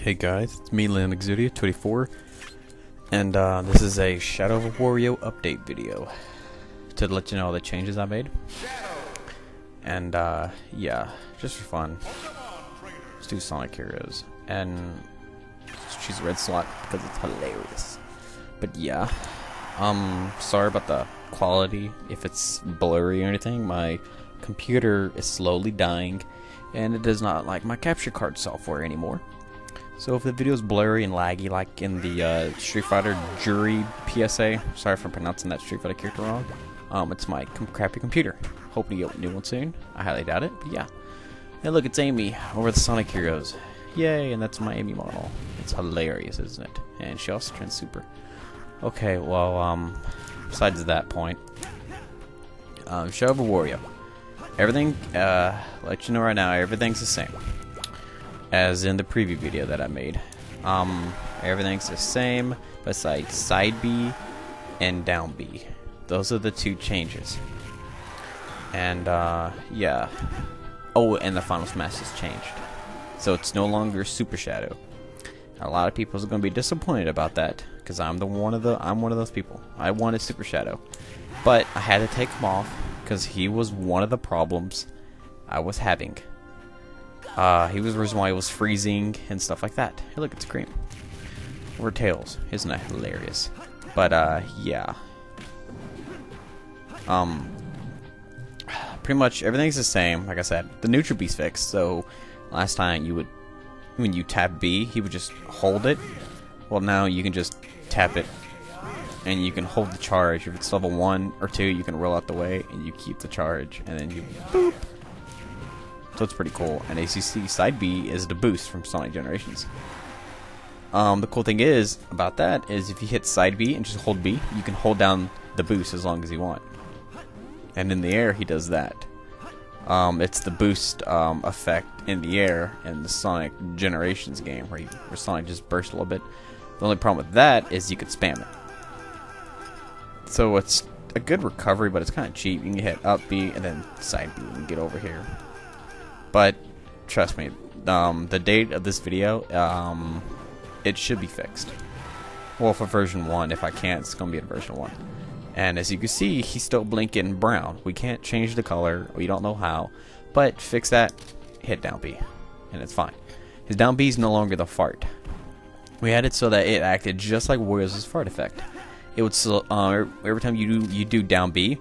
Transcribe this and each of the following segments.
Hey guys, it's me, Exudia24, and this is a Shadow of Wario update video to let you know all the changes I made. And yeah, just for fun, let's do Sonic Heroes, and choose Red Slot because it's hilarious. But yeah, sorry about the quality if it's blurry or anything. My computer is slowly dying, and it does not like my capture card software anymore. So if the video is blurry and laggy like in the Street Fighter Jury PSA, sorry for pronouncing that Street Fighter character wrong, it's my crappy computer. Hoping to get a new one soon. I highly doubt it, but yeah. Hey look, it's Amy over the Sonic Heroes. Yay, and that's my Amy model. It's hilarious, isn't it? And she also turns super. Okay, well, besides that point, Shadow of Wario. Everything, let you know right now, everything's the same as in the preview video that I made. Everything's the same besides side B and down B. Those are the two changes. And yeah. Oh, and the final smash has changed, so it's no longer Super Shadow. A lot of people are going to be disappointed about that because I'm one of those people. I wanted Super Shadow, but I had to take him off because he was one of the problems I was having. He was the reason why it was freezing and stuff like that. Hey, look, it's Cream. Or Tails. Isn't that hilarious? But, yeah. Pretty much everything's the same. Like I said, the neutral B's fixed. So, last time when you tap B, he would just hold it. Well, now you can just tap it, and you can hold the charge. If it's level 1 or 2, you can roll out the way, and you keep the charge, and then you boop. So it's pretty cool. And as you see, side B is the boost from Sonic Generations. The cool thing is about that is if you hit side B and just hold B, you can hold down the boost as long as you want. And in the air, he does that. It's the boost effect in the air in the Sonic Generations game where Sonic just bursts a little bit. The only problem with that is you could spam it. So it's a good recovery, but it's kind of cheap. You can hit up B and then side B and get over here. But trust me, the date of this video, it should be fixed. Well, for version 1, if I can't, it's going to be in version 1. And as you can see, he's still blinking brown. We can't change the color. We don't know how. But fix that, hit down B, and it's fine. His down B is no longer the fart. We had it so that it acted just like Wario's fart effect. It would every time you do down B,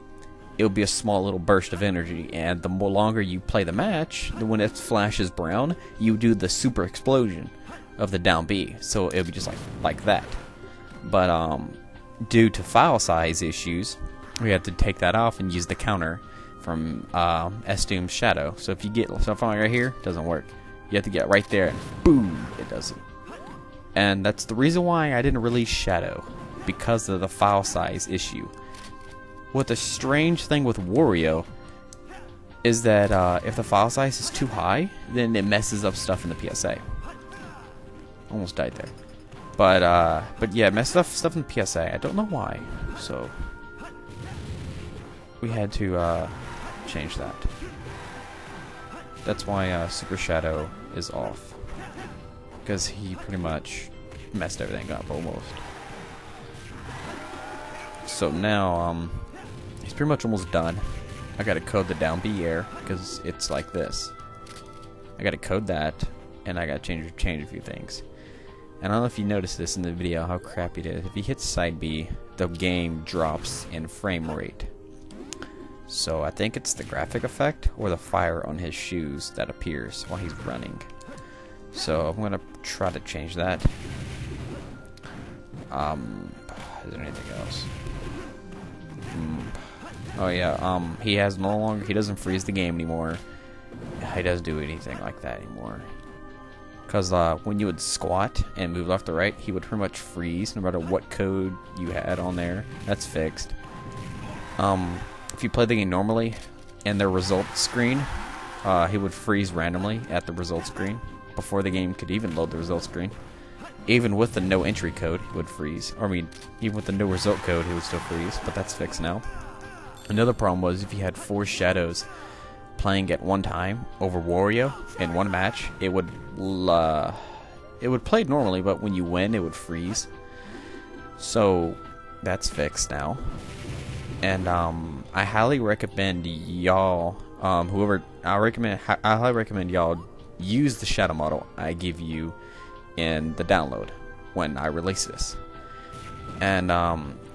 it would be a small little burst of energy, and the more longer you play the match, when it flashes brown, you do the super explosion of the down B. So it would be just like that. But due to file size issues, we had to take that off and use the counter from SSBB Shadow. So if you get something right here, it doesn't work. You have to get right there, and boom, it doesn't. And that's the reason why I didn't release Shadow, because of the file size issue. What the strange thing with Wario is that if the file size is too high, then it messes up stuff in the PSA. Almost died there. But yeah, it messed up stuff in the PSA. I don't know why. So we had to change that. That's why Super Shadow is off, because he pretty much messed everything up almost. So now he's pretty much almost done. I gotta code the down B air because it's like this. I gotta code that, and I gotta change a few things. And I don't know if you noticed this in the video how crappy it is. If he hits side B, the game drops in frame rate. So I think it's the graphic effect or the fire on his shoes that appears while he's running. So I'm gonna try to change that. Is there anything else? Oh yeah, he doesn't freeze the game anymore. He doesn't do anything like that anymore. Because when you would squat and move left or right, he would pretty much freeze no matter what code you had on there. That's fixed. If you play the game normally and the results screen, he would freeze randomly at the results screen before the game could even load the results screen. Even with the no entry code, he would freeze. Or I mean, even with the no result code, he would still freeze, but that's fixed now. Another problem was if you had 4 shadows playing at one time over Wario in one match, it would it would play normally, but when you win, it would freeze. So that's fixed now. And I highly recommend y'all, I highly recommend y'all use the shadow model I give you in the download when I release this. And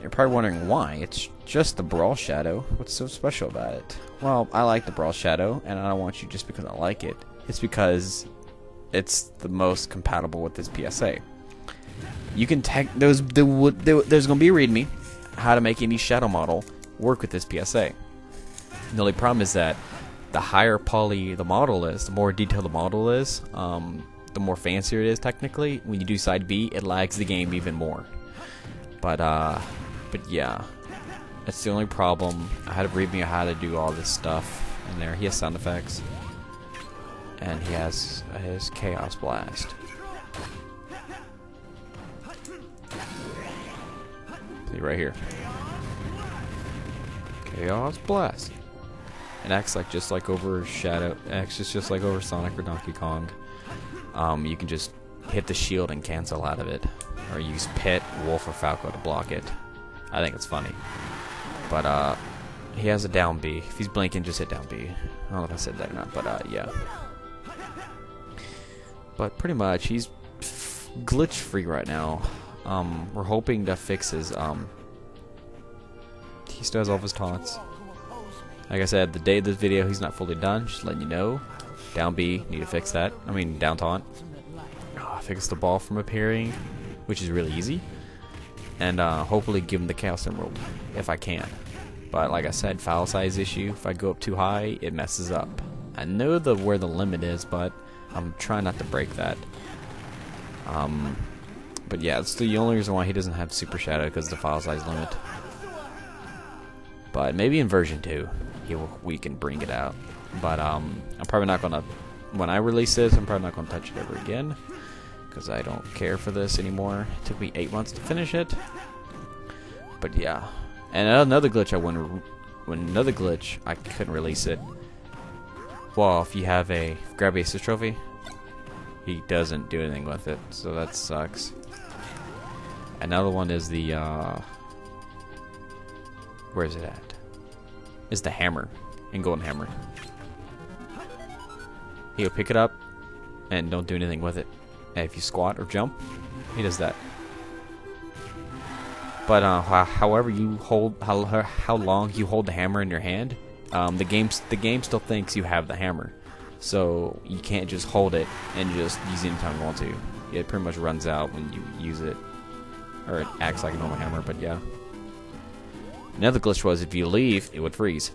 you're probably wondering why. It's just the Brawl Shadow. What's so special about it? Well, I like the Brawl Shadow, and I don't want you just because I like it. It's because it's the most compatible with this PSA. You can there's gonna be a README how to make any shadow model work with this PSA. The only problem is that the higher poly the model is, the more detailed the model is, the more fancier it is technically. When you do side B, it lags the game even more. But yeah, that's the only problem. I had to read me how to do all this stuff in there. He has sound effects, and he has his Chaos Blast. See right here, Chaos Blast. It acts like just like over Shadow. It acts just like over Sonic or Donkey Kong. You can just hit the shield and cancel out of it, or use Pit, Wolf, or Falco to block it. I think it's funny. But he has a down B. If he's blinking, just hit down B. I don't know if I said that or not, but yeah. But pretty much, he's glitch free right now. We're hoping to fix his he still has all of his taunts. Like I said, the day of this video, he's not fully done. Just letting you know. Down B, need to fix that. I mean, down taunt. Fix the ball from appearing, which is really easy. And hopefully give him the Chaos Emerald, if I can. But like I said, file size issue. If I go up too high, it messes up. I know where the limit is, but I'm trying not to break that. But yeah, it's the only reason why he doesn't have Super Shadow, because the file size limit. But maybe in version 2, we can bring it out. But I'm probably not gonna. When I release this, I'm probably not gonna touch it ever again, because I don't care for this anymore. It took me 8 months to finish it. But yeah, and another glitch I couldn't release it. Well, if you have a grab assist trophy, he doesn't do anything with it, so that sucks. Another one is the where is it at? It's the hammer in Golden Hammer. He'll pick it up and don't do anything with it. And if you squat or jump, he does that. But however you hold, how long you hold the hammer in your hand, the game still thinks you have the hammer, so you can't just hold it and just use it anytime you want to. It pretty much runs out when you use it, or it acts like a normal hammer. But yeah, another glitch was if you leave, it would freeze.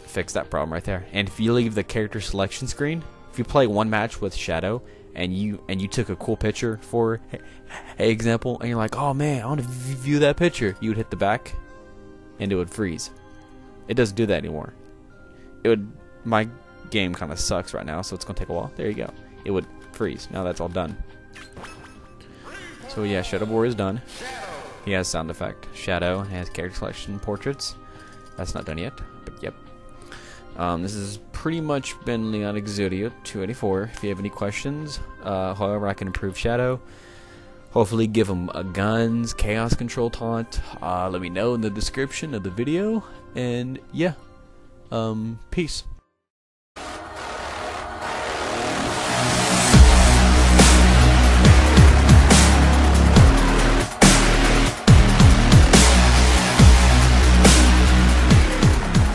Fix that problem right there. And if you leave the character selection screen, if you play one match with Shadow and you took a cool picture for example, and you're like, oh man, I want to view that picture, you would hit the back and it would freeze. It doesn't do that anymore. My game kind of sucks right now, so it's gonna take a while. There you go. It would freeze. Now that's all done. So yeah, Shadow Boy is done. He has sound effect. Shadow has character selection portraits. That's not done yet, but yep. This has pretty much been Leon Exodia 284. If you have any questions, however I can improve Shadow, hopefully give him a guns, chaos control taunt, let me know in the description of the video, and yeah, peace.